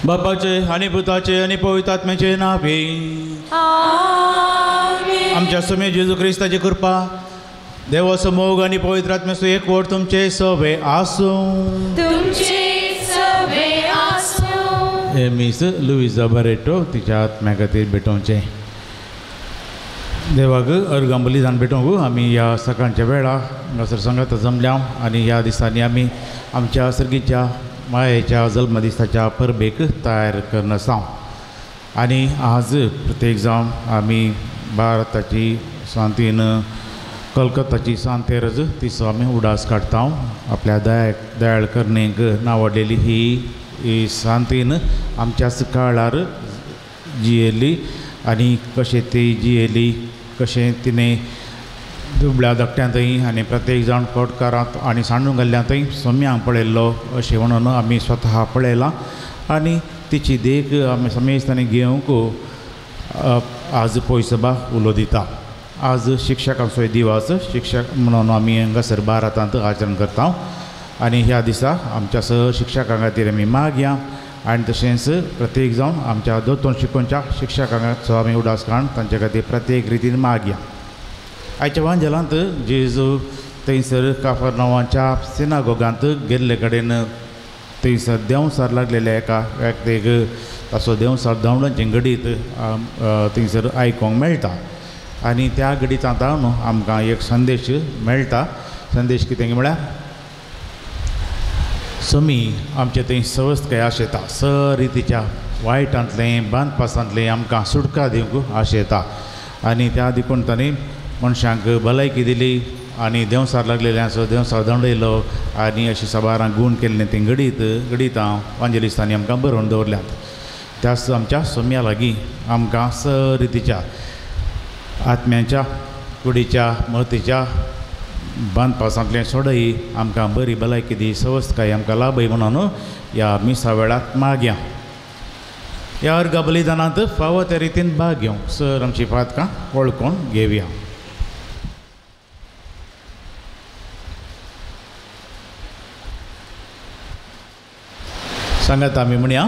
बापाचे आणि पुताचे आणि पवित्र आत्म्याचे नावे. आमेन. आमच्या समे जेजू ख्रिस्ताची कृपा देवाचो मोग आणि पवित्र आत्म्याचो एकवट तुमचे सवे आसूं. तुमचे सवे आसूं. हे मिस लुइजा बरेटो तिच्या आत्म्या खातीर भेटोवचें. देवाक अर्गांबली जावन भेटोवंक आमी ह्या सकाळच्या वेळा हांगासर सांगात जमल्या आनी ह्या दिसांनी आमी आमच्या सर्गीच्या मायेच्या जल्मदिसाच्या परबेक तयार करन आसा. आनी आज प्रत्येक जावन आमी भारताची सांतीन कलकत्ताची सांतेरज तिसो आमी उडास काडटा. आपल्या दयाळ करणेक नांवाडलेली ही सांतीन आमच्याच काळार जियेली आनी कशें ती जियेली, कशें तिणें दुबळ्या धाकट्यांतय आनी प्रत्येक जाण कोटकारांत आनी सांडून घाल्ल्यांतय सोम्यांक पळयल्लो अशें म्हणून आमी स्वता पळयलां. आनी तिची देख आमी समेस्तांनी घेवंक आज पयसभा उलो दिता. आज शिक्षकांचोय दिवस, शिक्षक म्हणून आमी हांगासर भारतांत आचरण करता. आनी ह्या दिसा आमच्या शिक्षकां खातीर आमी मागया आनी तशेंच प्रत्येक जावन आमच्या दोतोर शिकोवच्या शिक्षकांचो आमी उडास काडून तांचे खातीर प्रत्येक रितीन मागया. आयच्या वांजेलांत जेजू थंयसर काफरनावांच्या सिनागोगांत गेल्ले कडेन थंयसर देंवसार लागलेल्या एका व्यक्तीक ताचो देंवसार धांवडांचे घडीत थंयसर आयकोंक मेळटा. आनी त्या घडीतांत आमकां एक संदेश मेळटा. संदेश कितें म्हळ्यार समी आमचे थंय सवस्थकाय आशेता, सरितीच्या वायटांतलें बांदपासांतलें आमकां सुटका दिवंक आशेता. आनी त्या देखून तांणी मनशांक भलायकी दिली आनी देंवसार लागलेल्यांचो देंवसार धांवडयलो आनी अशें सबारांक गूण केल्लें तें घडीतां वांजेलिस्तांनी आमकां बरोवन दवरल्यात. त्याच आमच्या सोम्या लागीं आमकां सरितीच्या आत्म्याच्या कुडीच्या मतीच्या बांदपासांतलें सोडय आमकां बरी भलायकी दी, सवस्थकाय आमकां लाभय म्हणून ह्या मिसा वेळार मागया. ह्या अर्गा बलिदानांत फावो त्या रितीन भाग घेवंक सर आमची पातकां वळखून घेवया. सांगात आमी म्हणया.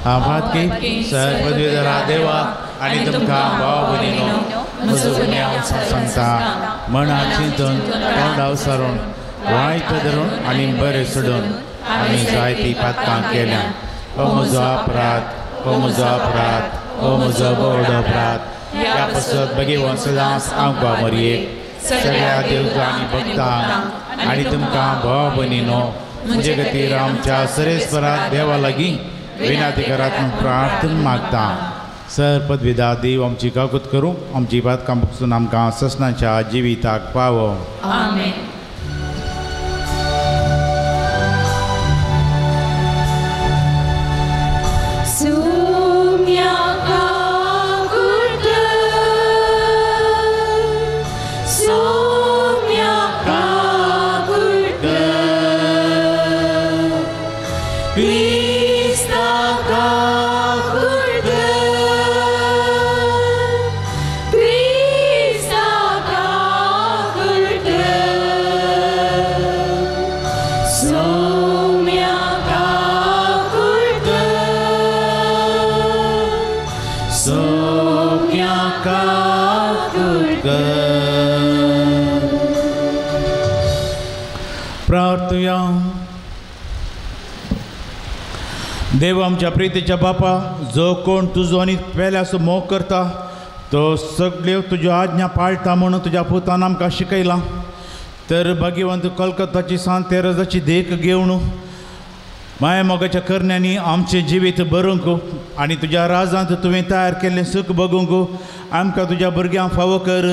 हांव पातकी सर पदवीधरा देवा आनी तुमकां भाव भयणीनो म्हजो गुन्यांव सांगता. मनांत चिंतून तोंडाव सारून वायट धरून आनी बरें सोडून आमी जायतीं पातकां केल्या. हो म्हजो अपराध, हो म्हजो अपराध, हो म्हजो व्हड अपराध. ह्या पासत बेगीन सदांच आमकां मरयेक सगळ्या देवतां आनी भक्तांक आनी तुमकां भाव भयणीनो म्हजे खातीर आमच्या सरेस्परात देवा लागीं विनाती करात प्रार्थना मागता. सर पदवीदार देव आमची काकूत करूं, आमची पातकां पसून आमकां ससनाच्या जिविताक पावो. आमेन. प्रार्थया. देव आमच्या प्रितीच्या बापा, जो कोण तुजो आनी पेल्याचो मोग करता तो सगळ्यो तुज्यो आज्ञा पाळटा म्हणून तुज्या पुतान आमकां शिकयलां. तर भाग्यवंत कलकत्ताची सांतेरजाची देख घेवन माया मोगाच्या करण्यांनी आमचें जिवीत भरूंक आनी तुज्या राजांत तुवें तयार केल्लें सूख भोगूंक आमकां तुज्या भुरग्यांक फावो कर.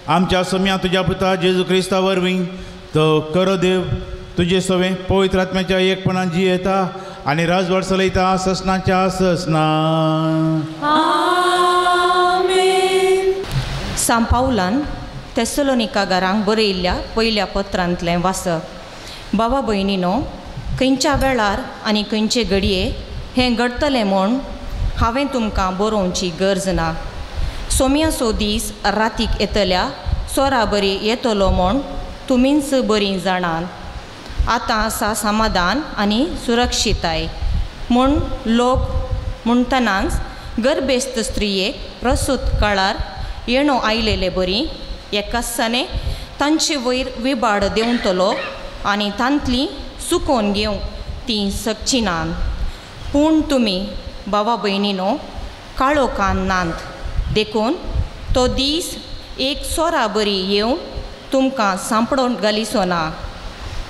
आमच्या सम्या तुज्या पुता जेजू क्रिस्ता वरवीं तो कर देव तुजे सवें पवित्र आत्म्याच्या एकपणान जियेता आनी राजवाड चलयता ससनाच्या ससना. सांत पावलान तेसलोनिकागारांक बरयल्ल्या पयल्या पत्रांतलें वाचप. बाबा भयणीनो, खंयच्या वेळार आनी खंयचे घडये हें घडटलें म्हूण हांवें तुमकां बरोवची गरज ना. सोम्याचो दीस रातीक येतल्या सोरा बरी येतलो म्हूण तुमीच बरी जाणात. आतां आसा समाधान आनी सुरक्षिताय. म्हूण लोक म्हणटनाच गर्भेस्त स्त्रियेक प्रसूत काळार येणो आयलेले बरी एकासाने तांचे वयर विबाड देंवतलो आनी तांतली सुकोवन घेवंक ती सकची नात. पूण तुमी भावा भयणीनो काळोखान नात देखून तो दीस एक सोरा बरी येवन तुमकां सांपडोन घालिचो ना.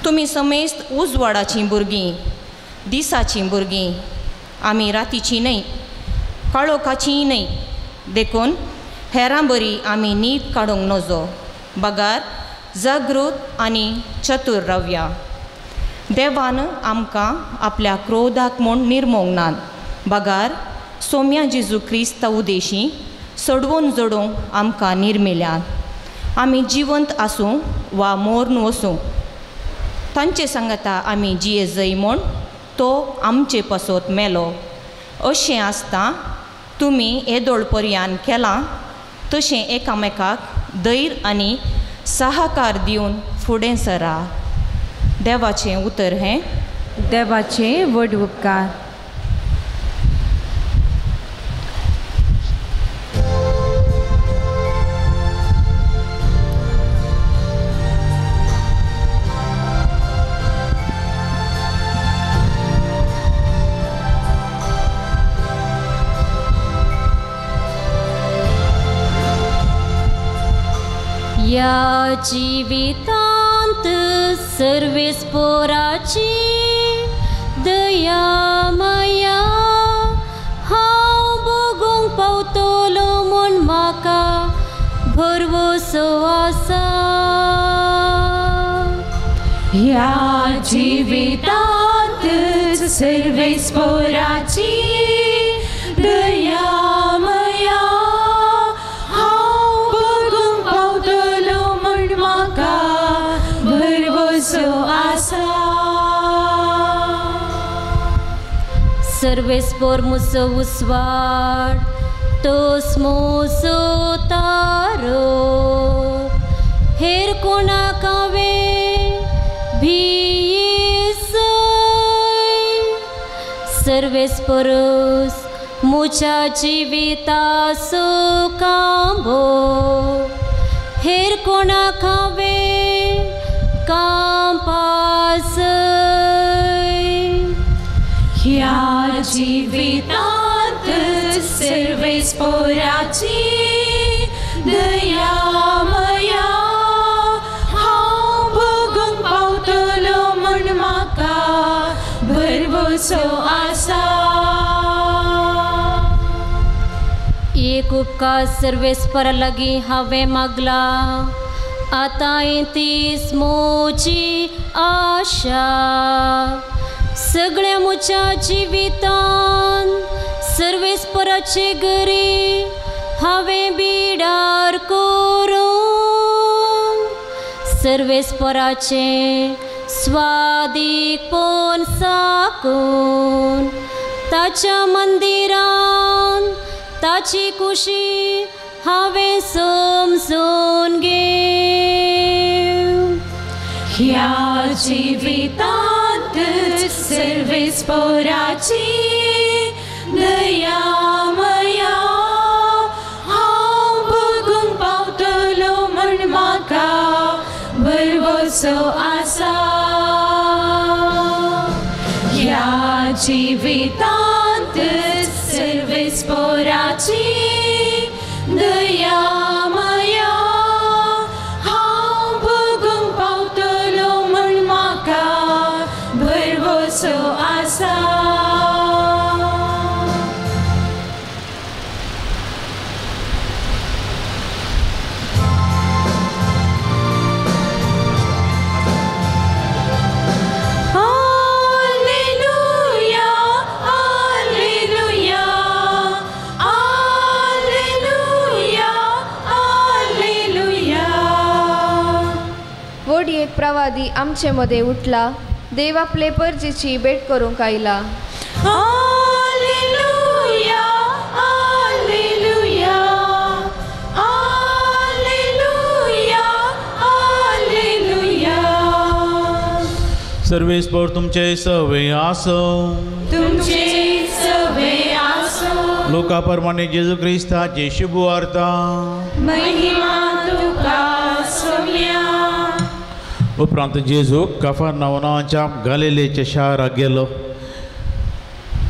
तुमी समेस्त उजवाडाचीं भुरगीं दिसाचीं भुरगीं आमी रातीचीं न्हय काळोखाचीं न्हय देखून हेरां बरी आमी न्हीद काडूंक नजो. बगार जागृत आनी चतूर रावया. देवान आमकां आपल्या क्रोधाक म्हूण निर्मोंक नात. बगार सोम्या जेजू क्रिस्त उदेशी सडवून जडोवंक आमकां निर्मिल्यात. आमी जिवंत आसूं वा मोरून वसूं तांचे सांगता आमी जियेजय म्हूण तो आमचे पासत मेलो. अशें आसता तुमी येदोळपर्यान केलां तशें एकामेकाक धैर्य आनी सहकार दिवन फुडें सरा. देवाचें उतर हें देवाचे व्हड उपकार. या जिवितांत सर्वेस्पोराची दया माया हांव भोगूंक पावतलो म्हूण म्हाका भरवसो आसा. ह्या जिवितांत सर्वेस्पोराची दया माया हांव भोगूंक पावतलो म्हूण म्हाका भरवसो आसा. सर्वेस्पोर मुसो उसवाड तोस मोसो तारो हेर कोणाक हांवें भियेसय. सर्वेस्पोरस मुच्या जिविताचो कांबो हेर कोणाक हांवें कांपासय. ह्या जिवितांत सर्वेस्पोराची दया माया हांव भोगूंक पावतलो म्हूण म्हाका भरवसो आसा. एक उपकार सर्वेस्परा लागीं हांवें मागला आतां येतीस मोची आशा. सगळ्या मुच्या जिवितान सर्वेस्पराचे घरी हांवें बिडार करूं. सर्वेस्पराचे स्वादीक पोन साकून ताच्या मंदिरान ताची कुशी हांवें समजून घेव. ह्या जिवितांत सर्वेस्पोराची दया माया हांव भोगूंक पावतलो म्हूण म्हाका भरवसो आसा. ह्या जिवितांत सर्वेस्पोराची दया माया हांव भोगूंक पावतलो म्हूण म्हाका भरवसो आसा. एक प्रवादी आमचे मध्ये उठला. देव आपले परजेची भेट करूंक आयला. Hallelujah hallelujah hallelujah hallelujah. सर्वेस्पर तुमचे सवे आसो. तुमचे सवे आसो. लोकाप्रमाणे जेजू क्रिस्ताचे शुभ वार्ता. महिमा तुका सोम्या. उपरांत जेजू कफरनाहूमाच्या गलिलेच्या शाराक गेलो.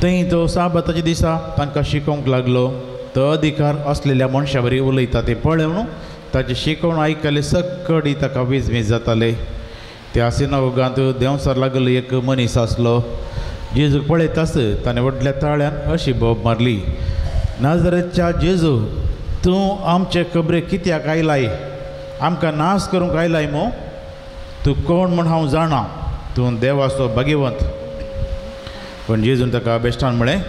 थंय तो साबताच्या दिसा तांकां शिकोवंक लागलो. तो अधिकार असलेल्या मनशा बरी उलयता ते पळोवन ताचें शिकवण आयकले सकडी ताका वीज जाताले. त्या सिनागोगांत देंवसर लागलो एक मनीस आसलो. जेजू पळयताच ताणें व्हडल्या ताळ्यान अशी बोब मारली, नाजरेच्या जेजू, तूं आमचे खबरे कित्याक आयलाय? आमकां नाश करूंक आयलाय मो? तूं कोण म्हूण हांव जाणा. तूं देवाचो भाग्यवंत. पण जेजून ताका बेश्टान म्हळें,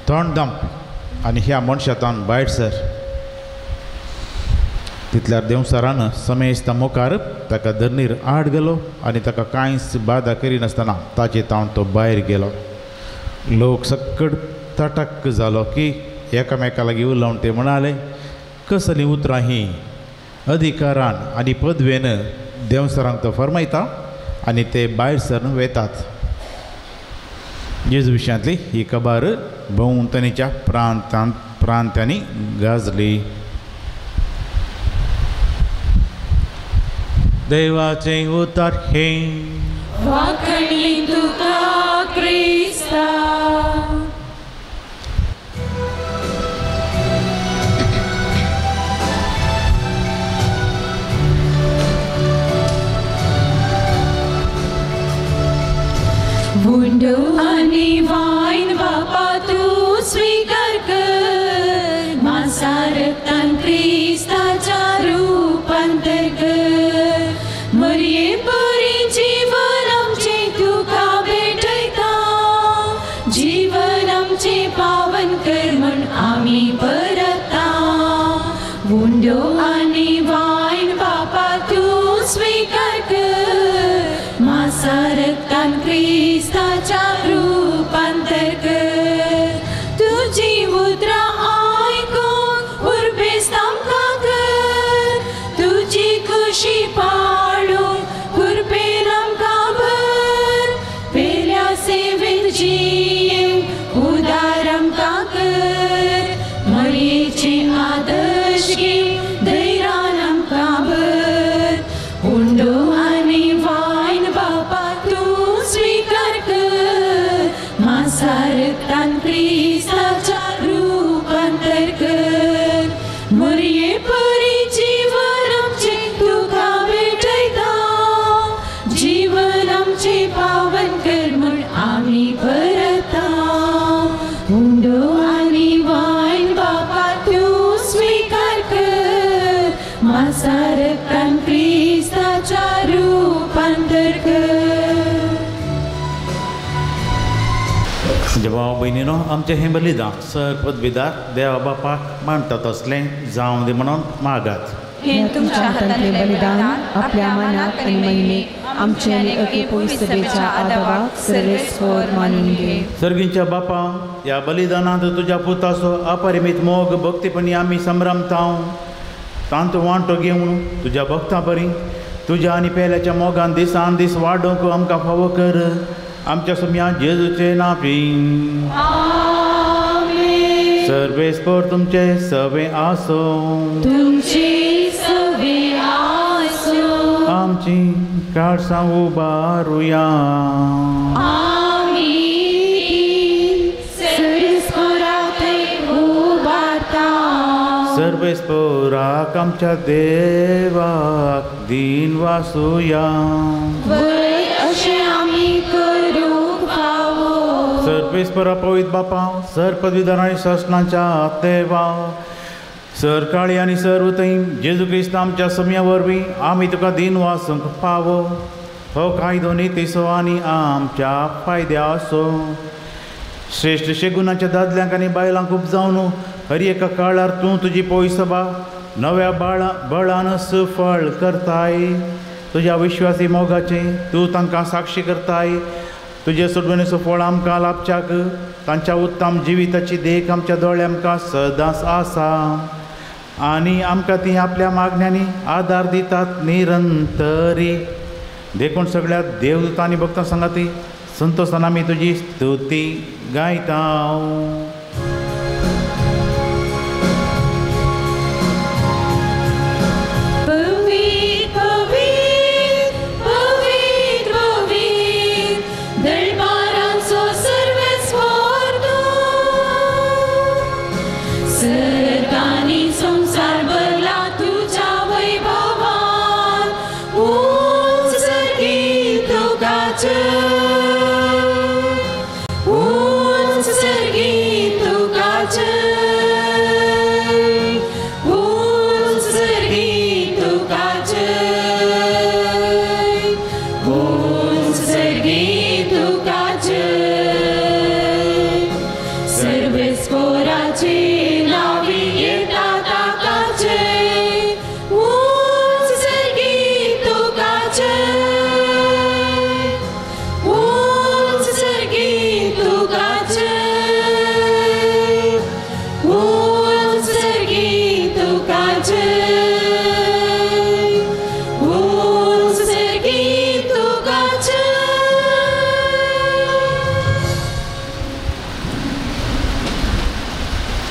तोंड दांप आनी ह्या मनशांतान भायर सर. तितल्यार देंवसरान समेस्ता मुखार ताका धरणीर आड गेलो आनी ताका कांयच बाधा करिनासतना ताचे तावन तो भायर गेलो. लोक सक्कड तटक जालो की एकामेका लागीं उलोवन ते म्हणाले, कसलीं उतरां हीं? अधिकारान आनी पदवेन देंवसरांक तो फरमायता आनी ते भायर सरून वेतात. जेजू विशयांतली ही खबर भोंवतणीच्या प्रांतांनी गाजली. देवाचे उतार हे. वाखणी तुका क्रिस्ता. वुंडो आणि वाईन बापा तू स्वीकार कर. मांसारक्तान क्रिस्ताच्या रूपांतर कर. मरिये बरी जीवन आमचे तुका भेटयता. जीवन आमचे पावन कर म्हण आमी परता. वुंडो आणि वाईन बापा तू स्वीकार कर. मांसारक्तान क्रिस्ताच्या रूपांतर कर. तुझी उतरां आयकून उर्बेस्त आमकां कर. तुझी खुशी पाळून कुरपेन आमकां भर. पेल्या सेवेंत जियेवंक उदार आमकां कर. मरयेचे आदर्श घेवन धैर्यान आमकां भर. उंडो आनी वायन बापा तूं स्वीकार कर. मांसारक्तान क्रिस्ताच्या रूपांतर कर. मरये परी जीवन आमचे तुका भेटयता. जीवन आमचे पावन कर म्हण आमी परता. उंडो आनी वायन बापा तूं स्वीकार कर. मांसारक्तान क्रिस्ताच्या रूपांतर कर. भाव भयणीनो, आमचें हें बलिदान सर पदवीदार देवा बापाक मानतात असलें जावं दी म्हणून मागात. हे तुमच्या हातांतले बलिदान आपल्या मनाक आनी महिमेक आमचे आनी अकेपोई सभेच्या आदाराक सर्वेस्वर मानून घे. सर्गींच्या बापा, ह्या बलिदानांत तुज्या पुताचो अपरिमीत मोग भक्तीपणी आमी संभ्रमतांव. तांतू वांटो घेवन तुज्या भक्तां बरी तुज्या आनी पेल्याच्या मोगान दिसान दीस वाडोवंक आमकां फावो कर. आमच्या सुम्या जेजूचे नांवी. सर्वेस्पर तुमचे सवे आसो. तुमचे सवे आसो. आमची काळसां उबारुया. आमी सर्वेस्पराक उबारता. सर्वेस्पराक आमच्या देवाक दिन वासुया. वय अशें आमी करूंक फावो. सर्वेस्परा पवित्र बापा, सर पदवीदार आनी शासनाच्या देवा, सर काळी आनी सर उतई जेजू क्रिस्त आमच्या सम्या वरवीं आमी तुका दिन वासूंक फावो. हो कायदो नितीसो आनी आमच्या फायद्या असो. श्रेश्ठ शेगुनाच्या दादल्यांक आनी बायलांक उपजावन हर एका काळार तूं तुजी पवित्र सभा नव्या बळान सफळ करताय. तुज्या विश्वासी मोगाचे तूं तांकां साक्षी करताय. तुजे सोडवणेचो फळ आमकां लाभच्याक तांच्या उत्तम जिविताची देख आमच्या दोळे आमकां सदांच आसा. आनी आमकां ती आपल्या मागण्यांनी आदार दितात निरंतरी. देखून सगळ्या देवदूतां आनी भक्तां सांगाती संतोशान आमी तुजी स्तुती गायता.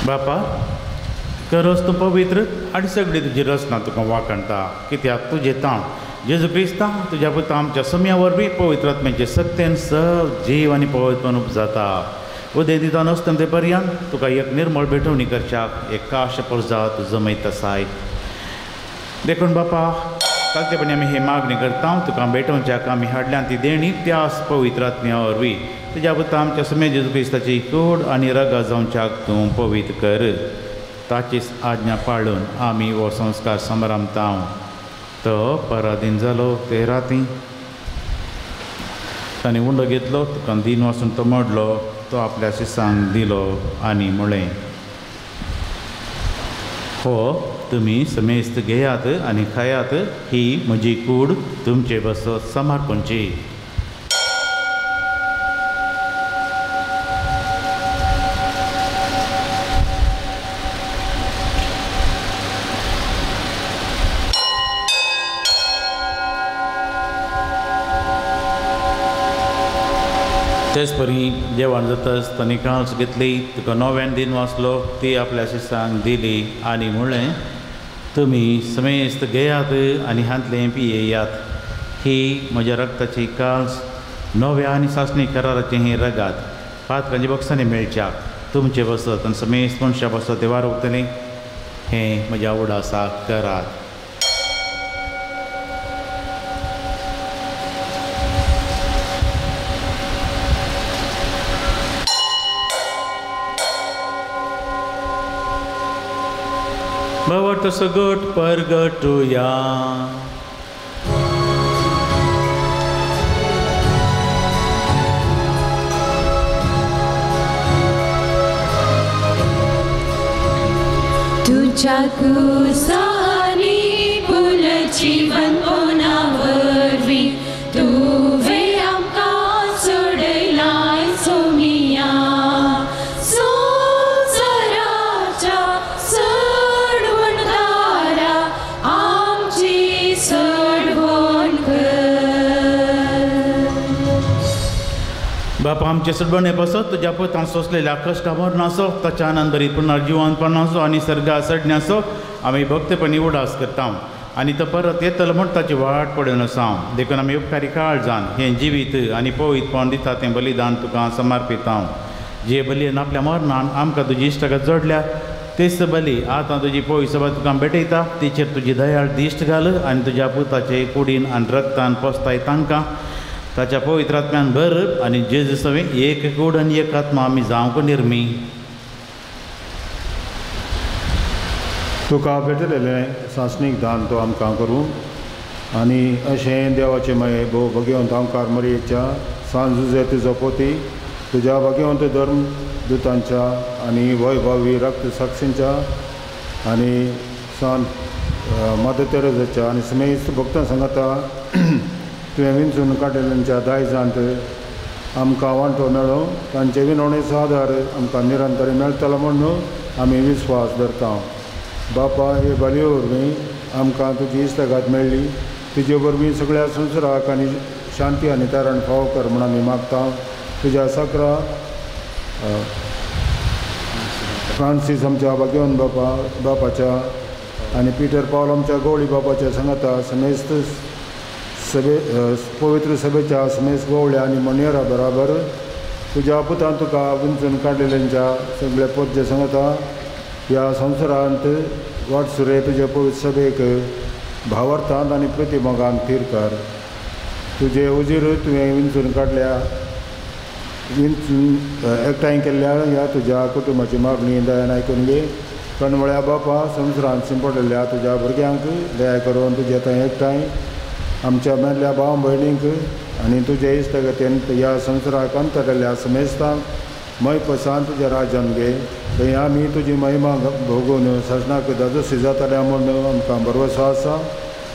बापा करस तूं पवित्र आनी सगळी तुजी रचना तुका वाखणटा कित्याक तुजें ताण जेजू क्रिस्ता तुज्या पुता आमच्या सम्या वरवीं पवित्र आत्म्याचे सत्यान सब जीव आनी पवित्रपण उपजाता. उदय दिता नासतना ते पर्यंत तुका एक निर्मळ भेटवणी करच्याक एक काश पुरजा तूं जमयता साय. देखून बापा ताकतेपणी आमी ही मागणी करता तुका भेटोवच्याक आमी हाडल्यान ती देणी त्याच पवित्र आत्म्या वरवीं तुज्या पुता आमच्या सम्या जेजू क्रिस्ताची कूड आनी रगा जावच्याक तूं पवित्र कर. ताचीच आज्ञा पाळून आमी हो संस्कार समारंभता. तो पराधीन जालो ते राती ताणें उंडो घेतलो तुका दिन वचून तो मोडलो तो आपल्या शिसांक दिलो आनी म्हळें हो तुमी समेस्त घेयात आनी खायात ही म्हजी कूड तुमचे बसत समर्पणची. तेच परी जेवण जाताच ताणें कांच घेतली तुका नव्यान दिन वाचलो ती आपल्या शिसांक दिली आनी म्हळें तुमी समेस्त घेयात आनी हांतलें पियेयात ही म्हज्या रक्ताची कांच नव्या आनी सासणी कराराचें हें रगात पातकांच्या बक्षांनी मेळच्याक तुमचे बसत आनी समेस्त मनशां बसत ते वारोगतलीं हें म्हज्या उडासाक करात. भवत सगट परगटुया. तुझ्या कुसानी पुल जीवन पोनावरवी तुवे आमकां सोडयलाय सोमिया. बापा आमचे सडबणे बसत तुज्या पुतान सोंसलेल्या कश्टा मरणाचो ताच्या आनंदरीत पुनर्जिवनपणाचो आनी सर्गा सडण्याचो आमी भक्तपणी उडास करता आनी तो परत येतलो म्हण ताची वाट पडून आसा. देखून आमी उपकारी काळजान हें जिवीत आनी पवित्रपण दिता तें बलिदान तुका समर्पिता. जे बलयेन आपल्या मरणान आमकां तुजी इश्टागत जोडल्या तेच बली आतां तुजी पवित्र सभा तुका भेटयता तिचेर तुजी दयाळ दिश्ट घाल आनी तुज्या पुताचे कुडीन आनी रक्तान पोसताय तांकां ताच्या पवित्र आत्म्यान भर आनी जेजू सवे एक कूड आनी एक आत्मा आमी जावंक निर्मी. तुका भेटलेलें सासणीक दान तो आमकां करूं आनी अशें देवाचे माये भोव भगवंत ओंकार मरयेच्या सांजुजे तुजो पोती तुज्या भगवंत धर्म दुतांच्या आनी वैभवी रक्त साक्षींच्या आनी सांत मदर तेरेसाच्या आनी समेस्त भक्तां सांगाता तुवें विंचून काडिल्ल्यांच्या दायजांत आमकां वांटो मेळो तांचे विनवणेचो आदार आमकां निरंतर मेळटलो म्हणून आमी विस्वास धरता. बापा हे बलये वरवीं आमकां तुजी इश्टागत मेळ्ळी तुजे वरवीं सगळ्या संवसाराक आनी शांती आनी तारण फावो कर म्हूण आमी मागता. तुज्या सकरा फ्रांसीस आमच्या भाग्यवान बापाच्या आनी पिटर पावल आमच्या गवळी बापाच्या सांगाता समेस्त पवित्र सभेच्या समेस्त गवळ्या आनी मणियरा बराबर तुज्या पुतान तुका विंचून काडलेल्यांच्या सगळ्या पोतच्या सांगाता ह्या संवसारांत वाटसुरे तुज्या पवित्र सभेक भावार्थांत आनी प्रतिमोगान थीर कर. तुजे उजीर तुवें विंचून काडल्या एकठांय केल्ल्या ह्या तुज्या कुटुंबाची मागणी दयान आयकून घे. कणवळ्या बापा संवसारांत शिंपडलेल्या तुज्या भुरग्यांक दया करून तुजे थंय एकठांय आमच्या मेल्ल्या भाव भयणींक आनी तुजे इश्टगतीन ह्या संवसाराक अंतरलेल्या समेस्तांक मय पसान तुज्या राज्यान घे. थंय आमी तुजी महिमा भोगून शासनाक दादोशी जाताल्या म्हूण आमकां भरवसो आसा.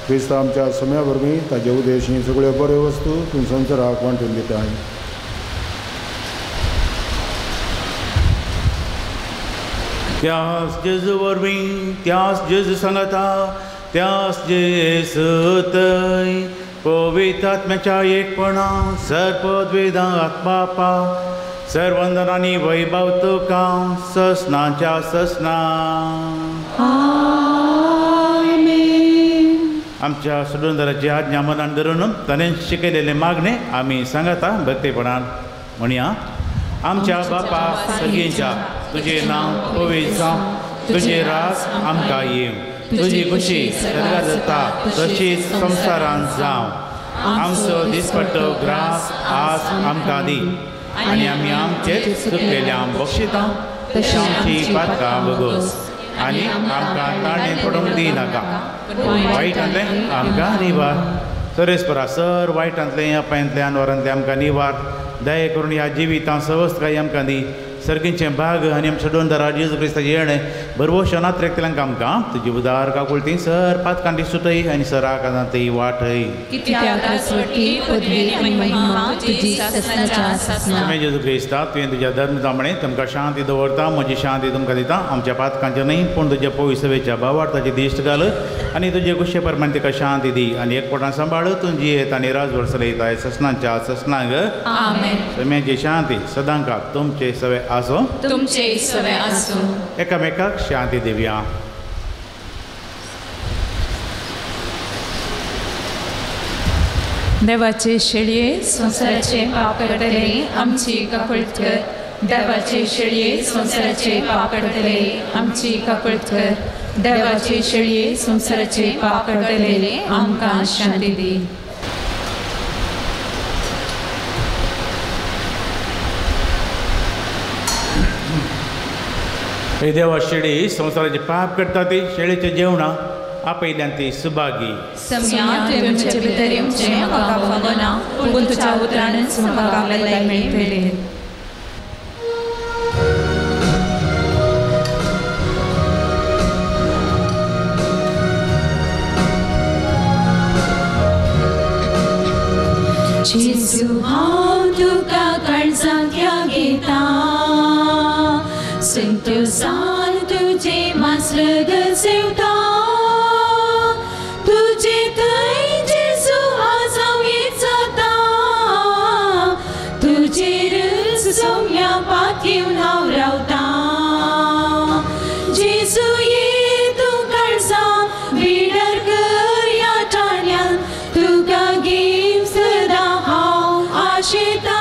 क्रिस्त आमच्या सम्या वरवीं ताजे उद्देशी सगळ्यो बऱ्यो वस्तू तूं संवसाराक वांटून दिताय. त्यास जेजू वरवीं त्यास जेजू सांगता त्यास जेजू थंय पवित्र आत्म्याच्या एकपणा सर्पद्वेदांत बापा सर्वंदनांनी वैभव तुका ससनाच्या ससना. आमच्या सुडोंदराची आज्ञा मनान धरून ताणें शिकयलेले मागणे आमी सांगता भक्तीपणान म्हणया. आमच्या बापा सगळींच्या तुजें नांव पवित्र जावं, तुजें राज आमकां येवं, तुजी खुशी स्वर्गांत जाता तशीच संवसारांत जावं. आमचो दिसपट्टो ग्रास आज आमकां दी आनी आमी आमचे चुकलेल्यांक बक्षिता तशी आमची पातकां वगोस आनी आमकां ताणें पडूंक दिनाका वायटांतलें आमकां निवार. सरेस्परा सर वायटांतलें अपायांतल्यान वरांतलें आमकां निवार. दया करून ह्या जिवितां सवस्थकाय आमकां दी. सर्गींचें भाग आनी आमच्या दोनदारा जेजू क्रिस्ताचें येणें बरवोशा नात्रेकतल्यांक आमकां तुजी उदार काकुळती सर पातकांडी सुटय आनी सराक ती वाटय. जेजू क्रिस्ता तुवें तुज्या धर्म जामणे तुमकां शांती दवरता. म्हजी शांती तुमकां दिता. आमच्या पातकांचें न्हय पूण तुज्या पवित्र सभेच्या भावार्थाची दिश्ट घाल आनी तुजे कुशे प्रमाणे तिका शांती दी आनी एकपटान सांबाळ तुजी येत आनी राजवड चलयताय ससनांच्या ससनांग. समेची शांती सदांकां तुमचे सवे आसो. तुमचे सवे आसो. एकामेकाक शांती दिवया. देवाचे शेळये संवसाराचे पाप काडटले आमची काकुळट कर. देवाचे शेळये संवसाराचे पाप काडटले आमची काकुळट कर. देवाचे शेळये संवसाराचे पाप काडटले आमकां शांती दी. हे देवा शेळी संवसाराचे पाप करता ती शेळीचे जेवणा आपयल्यान ती सुभागी. सम्या तुवें म्हजे भितर येवचें म्हाका फावना पूण तुज्या उतरानच म्हाका भलायकी मेळटली. जेजू हांव तुका काळजांत घेता. संतोषान तुजे मासरग सेवता. तुजे थंय जेजू आज हांव एक जाता. तुजेर सौम्या पातयेवन हांव रावता. जेजू ये तूं काळजां बिडर कर ह्या ठाण्यान. तुका घेव सदां हांव आशेता.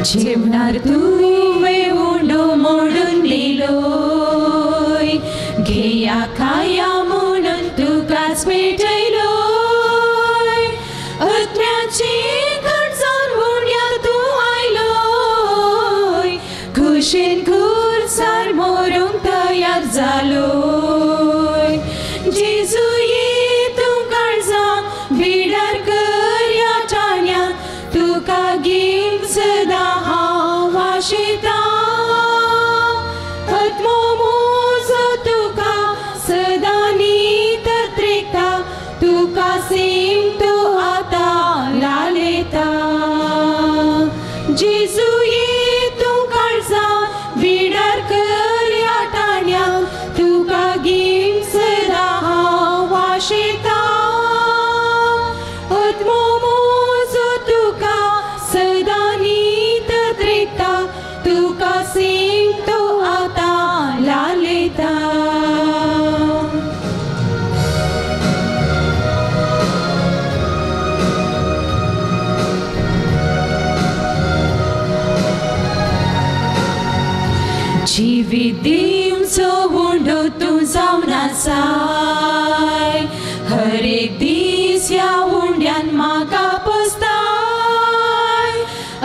जेवणार तुवें हुंडो मोडून दिलोय. घेया खाया म्हणून तुकाच मेटयलो. कुशीन खुर्सार मोरूंक तयार जालोय जेजू ये तूं काळजां बिडार कर ह्या ठाण्यान तुका गीत सदां हांव वाशितां आत्मो म्हजो तुका सदां नीत त्रेकता तुका सेम तो आतां लालयता जेजू ये तूं काळजां बिडार कर ह्या ठाण्यान तुका गीत सदां हांव वाशितां आत्मो म्हजो तुका सदां नीत त्रेकता तुका सेम तो आतां लालयता जिवीत दिवचो हुंडो तूं जावन आसाय हर एक दीस ह्या हुंड्यान म्हाका पोसताय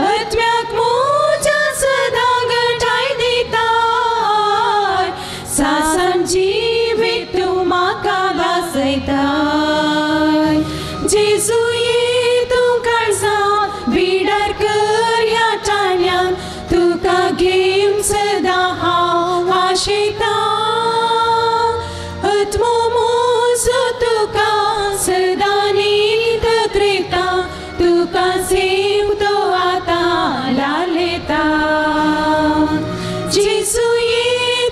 आत्म्याक म्हज्या सदां घटाय दिताय सासान जिवीत तूं म्हाका वाचयताय जेजू ये तूं काळजां बिडार कर ह्या ठाण्यान तुका घेवन सदां हांव वाशितां आत्मो म्हजो तुका सदां नीत त्रेकता तुका सेम तो आतां लालयता जेजू ये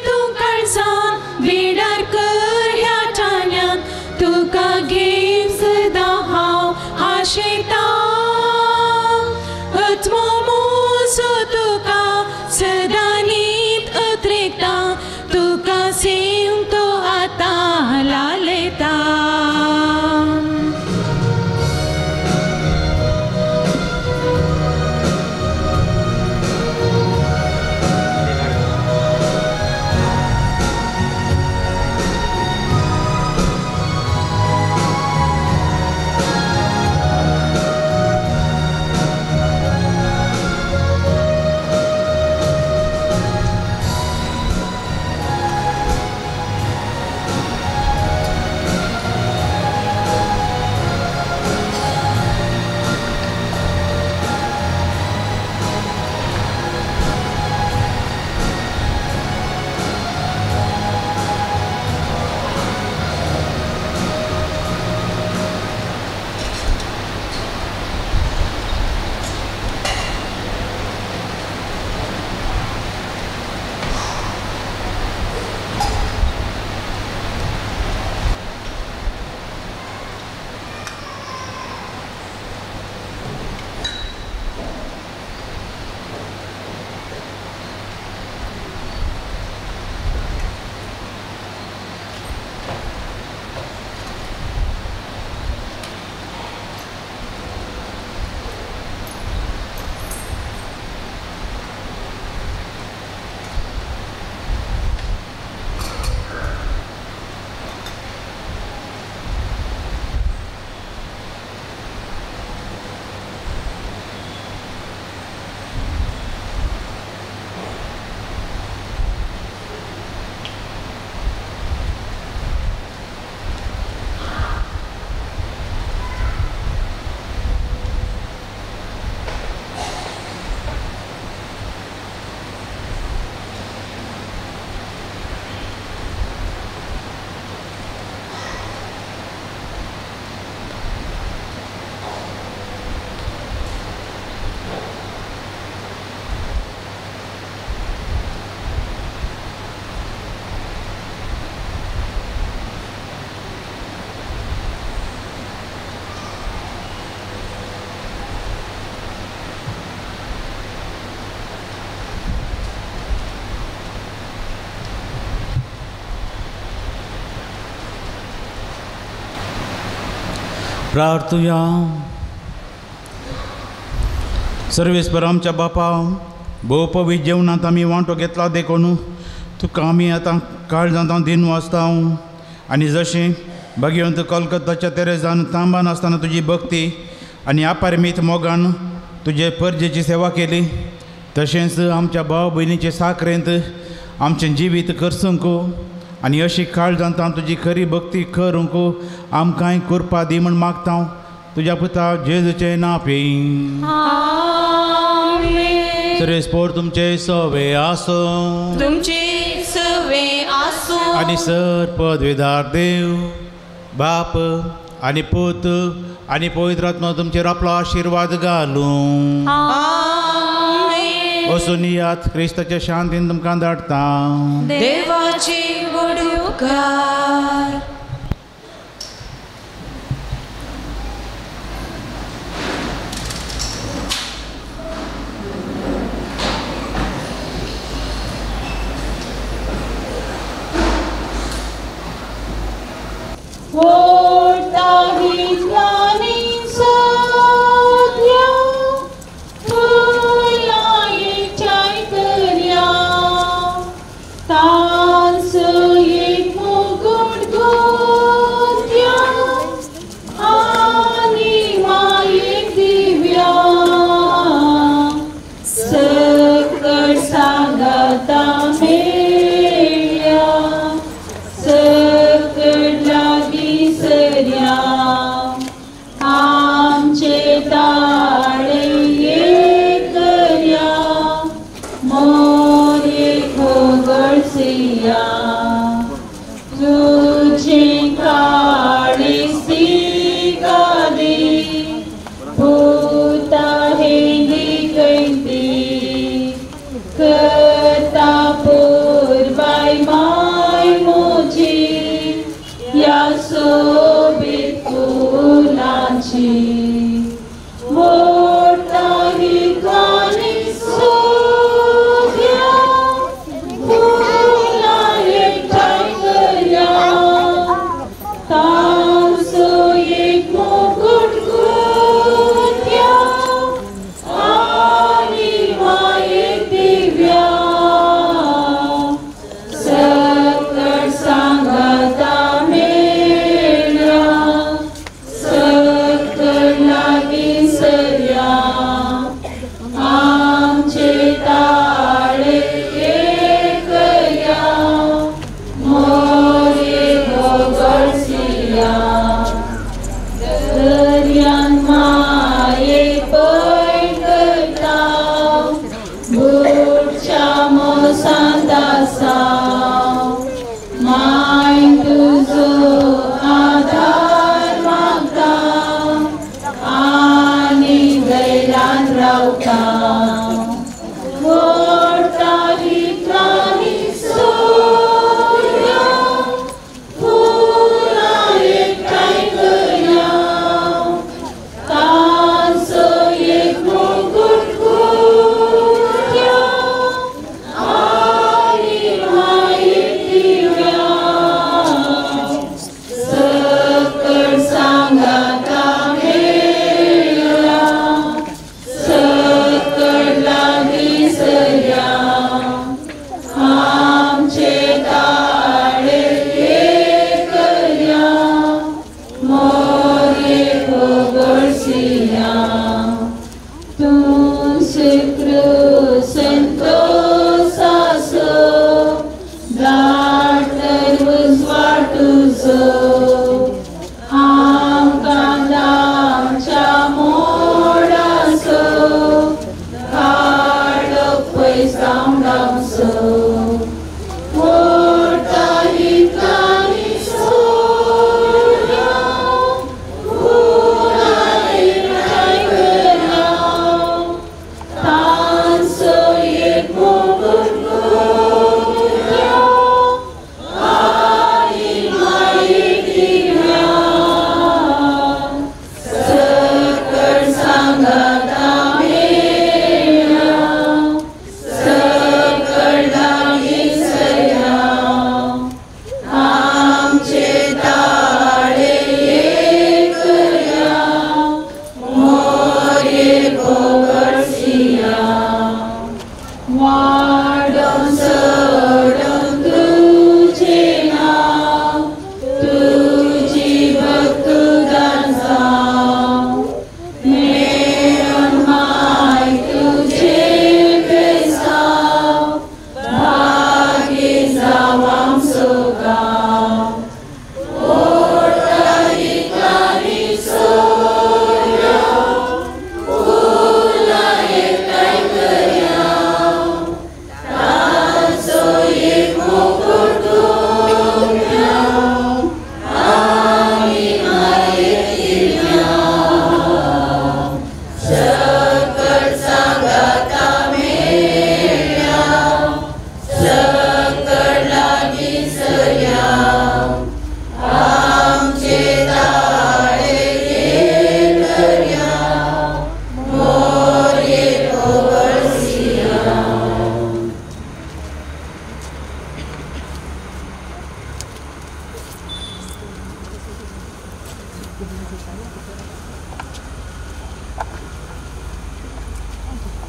तूं काळजां बिडार कर ह्या ठाण्यान तुका घेवन सदां हांव वाशितां आत्मो म्हजो तुका सदां नीत त्रेकता तुका सेम तो आतां लालयता प्रार्थुया. सर्वेस्पर आमच्या बापा, भोव पवित्र जेवणात आमी वांटो घेतला देखून तुका आमी आतां काळजांत दिन वाचता आनी जशें भगवंत कलकत्ताच्या तेरेजान तांबान आसतना तुजी भक्ती आनी अपारमीत मोगान तुजे परजेची सेवा केली तशेंच आमच्या भाव भयणीचे साखरेंत आमचें जिवीत करसूंक आनी अशी काळजांत हांव तुजी खरी भक्ती करूंक आमकांय करपा दी म्हण मागता तुज्या पुता जेजूचें नांव पेईन. सर्वेस्पोर तुमचे सवे आसूं तुमची सवे आसूं आनी सर पदवेदार देव बाप आनी पूत आनी पवित्र आत्मा तुमचेर आपलो आशिर्वाद घालूं. वचून यात क्रिस्ताच्या शांतीन तुमकां धाडटा. देवाची वडुकार.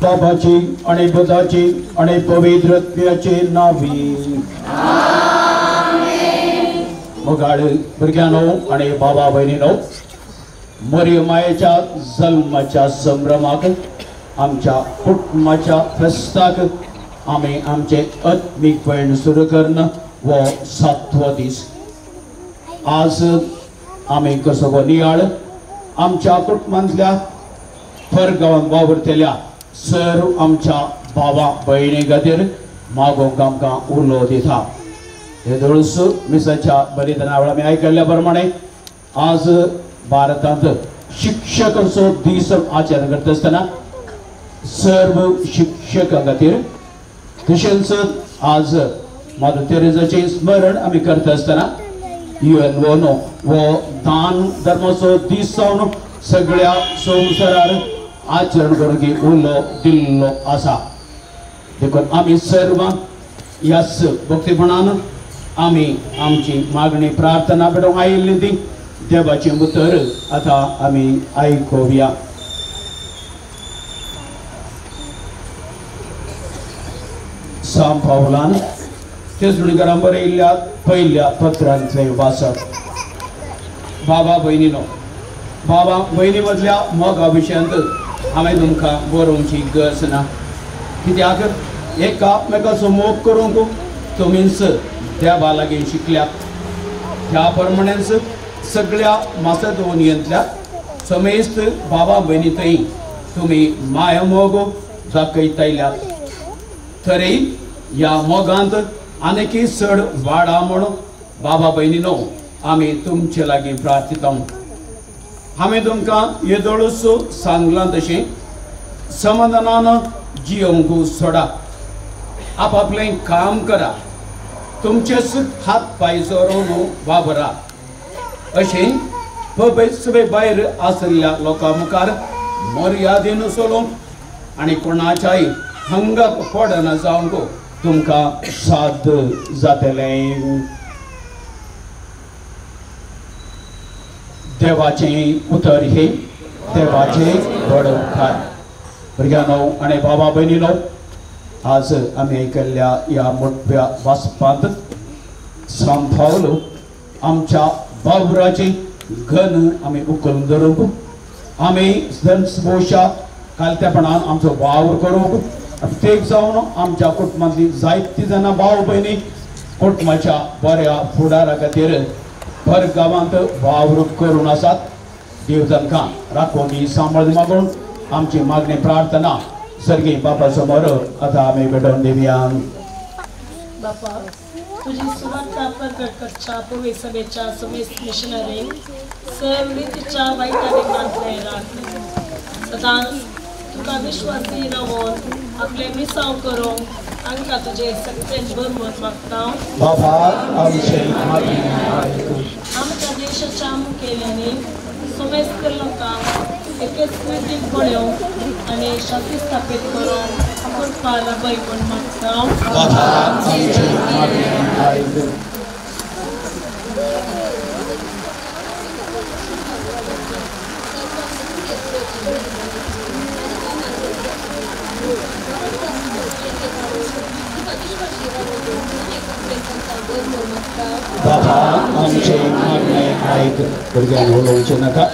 बाबाची आणि पुताची आणि पवित्रत्वाचे नावी मगाळ भुरग्यानो आणि बाबा बहिणीनो मरियमायेच्या जन्माच्या संभ्रमाक आमच्या कुटुंबाच्या फेस्ताक आम्ही आमचे आत्मिक पैण सुरू करणं व 7वा दीस आज आम्ही कसो नियाळ आमच्या कुटुंबातल्या परगांवांत वावरतल्या सर्व आमच्या भावा बहिणी खातीर मागोवंक आमकां उलो दिता हे दळूस मिसाच्या बलिदाना वेळा आमी आयकल्ल्या प्रमाणे आज भारतांत शिक्षकांचो दीस आचरण करता आसतना सर्व शिक्षकां खातीर तशेंच आज माधव तेरेजाचें स्मरण आमी करता आसतना UNO वो दान धर्माचो दीस जावन सगळ्या संवसारार आचरण करूंक उलो दिल्लो आसा देखून आमी सर्व ह्याच भक्तीपणान आमी आमची मागणी प्रार्थना पेटोवंक आयिल्ली ती देवाचें उतर आतां आमी आयकुया साम पावलान तेसुणीकरान बरयल्ल्या पयल्या पत्रांतलें वाचप बाबा बहिणीनो बाबा बहिणी मदल्या मोगा विशयांत हांवें तुमकां बरोवची गरज ना कित्याक एकामेकाचो मोग करूंक तुमीच देवा लागीं शिकल्यात ह्या प्रमाणेच सगळ्या मासेदोनियांतल्या समेस्त बाबा भयणी थंय तुमी माया मोग दाखयतायल्यात तरी ह्या मोगांत आनीकय चड वाडा म्हूण बाबा भयणीनो आमी तुमचे लागीं प्रार्थिता हांवें तुमकां येदोळूच सांगलां तशें समाधानान जियोंक सोडा आपापलें काम करा तुमचेच हात पाय जोडून वावरा अशें सगळे भायर आसलेल्या लोकां मुखार मर्यादेन चलोवंक आनी कोणाच्याय हंगाक पडना जावंक तुमकां साद जातलें देवाचें उतर हे देवाचें व्हड उपकार भुरग्यांनो आनी बाबा भयणीनो आज आमी आयकल्ल्या ह्या मोठ्या वाचपांत साम पावलो आमच्या वावराची घन आमी उखलून धरूंक आमी धनसभोशा कालतेपणान आमचो वावर करूंक तेक जावन आमच्या कुटुंबांतली जायतीं जाणां भाव भयणी कुटुंबाच्या बऱ्या फुडारा खातीर भर गांवांत वावर करून आसात देव तांकां राखोनी सांबाळ मागून आमची मागणी प्रार्थना सर्गी बापा समोर आतां आमी भेटोवन दिवया बापा तुझी सुवार्ता प्रकट करच्या पवित्र सभेच्या समेस्त मिशनरींक सर्व रीतीच्या वायट आनी राख सदांच तुका विश्वासी रावून आपले मिसाव करूंक तांकां तुजे सगळें भरमत मागता बाबा आमचे मागणी आमच्या देशाच्या मुखेल्यांनी समेस्त लोकांक एकेच कृतीक पळोवंक आनी शांती स्थापीत करून करपा लाभय म्हूण मागता बाबा आमचे मागणे आयक भुरग्यांक उलोवचें नाका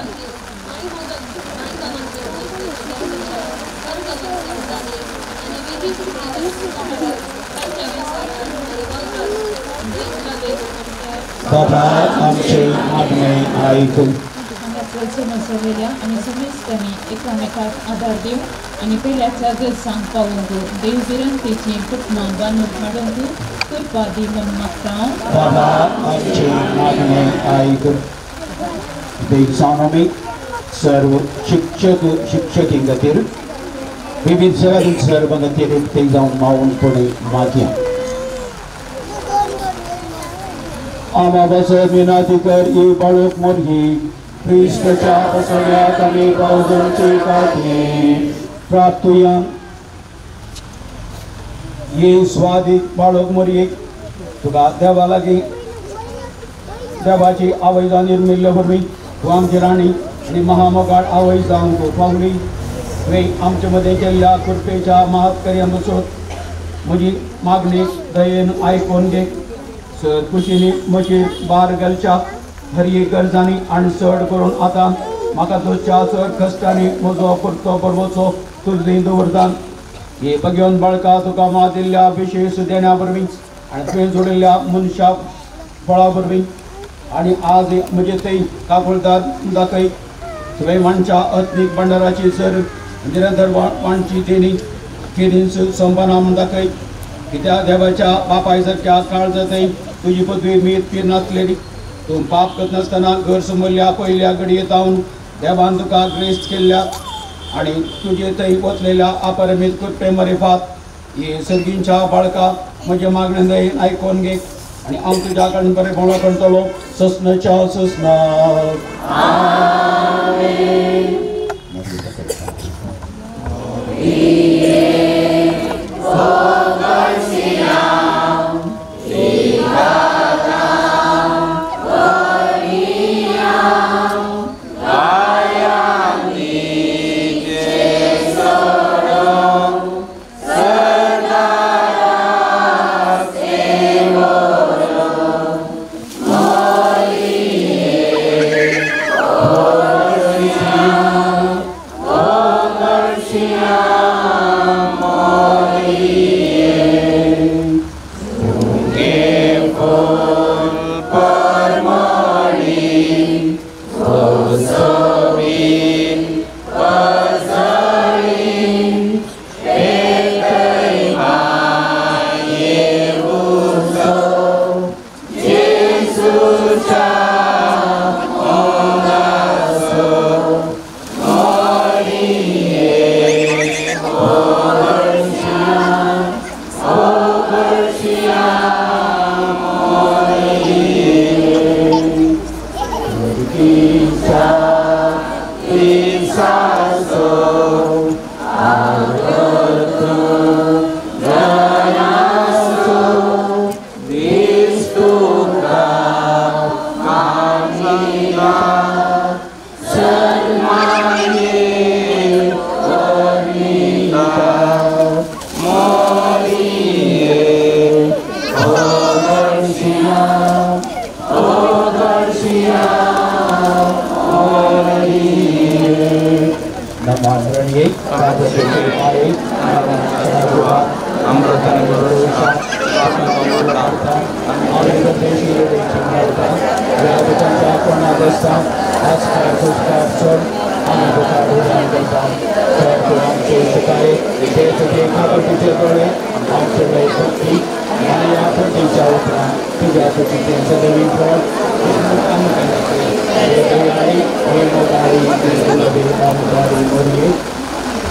बाबा आमचे मागणे आयक समजलेल्या आणि समेस्तांनी एकामेकाक आदार दिवन आणि पयल्याच्या गरजांक पावोवंक देव विरंतेची कुटुंबां बांदून हाडूंक करपा दी म्हूण मागता बाबा आमचे मागणे आयक देवसानोमी सर्व शिक्षकी खातीर विविध सर्व खातीर ते जावन मावून पुढे मागया आमाबाचं विनंती कर ये बाळक मोरगी ख्रिस्ताच्या वसल्यात आमी पावजोवचे खातीर प्रार्थुया ये स्वादीक बाळक मोरयेक तुका देवा लागीं देवाची आवय जावन निर्मिल्ले वरवीं तूं आमची राणी आनी महामोगाळ आवय जावन तूं पावली वे आमच्या मध्ये केलेल्या कृपेच्या महात्कार्यानुसार म्हजी मागणी दयेन आयकून घे सर खुशीने म्हजी बार गेलच्या हरी गरजांनी आणि चड करून आतां म्हाका तुज्या चड कश्टांनी म्हजो पुरतो परबोचो तुजें दवरता हे भगवन बाळका तुका मा दिल्ल्या विशेष देण्या वरवीं आनी तुवें जोडिल्ल्या मनशा फळा वरवीं आनी आज म्हजे थंय काकुळदार दाखय तुवें माणच्या अत्नीक भंडाराची सर निरंतर वाणची देणी केदींच संपना दाखय कित्याक देवाच्या बापाय सारक्या काळजांतय तुजी पदवी मीत पीर नासलेली तूं पाप करनासतना घर समरल्या पयल्या घडये जावन देवान तुका ग्रेस केल्ल्या आनी तुजे थंय वचलेल्या अपरमीत कृपे मरेफात हे सर्गींच्या बाळका म्हज्या मागणे दयेन आयकून घे आनी हांव तुज्या कडेन बरें भोवणो करतलो ससनाच्या ससना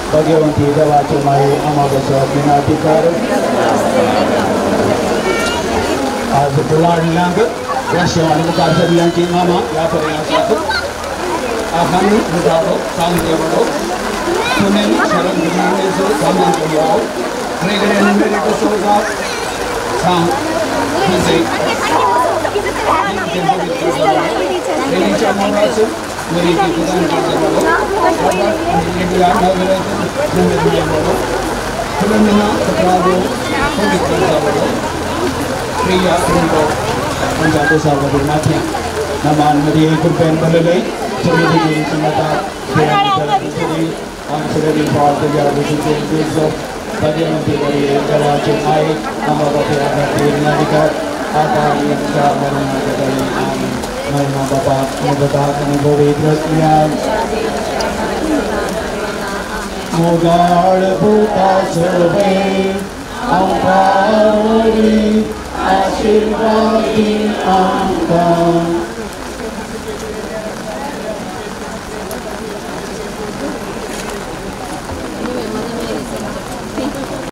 भगवंती देवाचे माये अमावस्या विनाधिकार आज बुलाडल्यांक रशियावानी मुखार सगळ्यांची नामां ह्या पर्यंत आसात आखानी मुजारो सांगदेवडो सुनील शरण गुरुनानक सामान कोयाव ग्रेगोरियन मेरिट सोजा सांग हिजे रेलीच्या मोरास मेरीची प्रदान करतो रॉबर्ट इंडिया नगरात नंबर फिलोमिना सत्रादो पवित्र जावडो प्रिया प्रिंटो पंचायत सावधी माथ्या नमान मध्ये कृपेन बनले समिती समता बेरानी आंसरली भारत या विशिष्ट देश भगवंती बड़ी देवाचे आए अमावस्या विनाधिकार आधारी इच्छा मरण जगली आमी महिमा बाबा मुगता अनुभवी द्रष्टियान मोगाड़ भूता सर्वे अवतारी आशीर्वादी आंका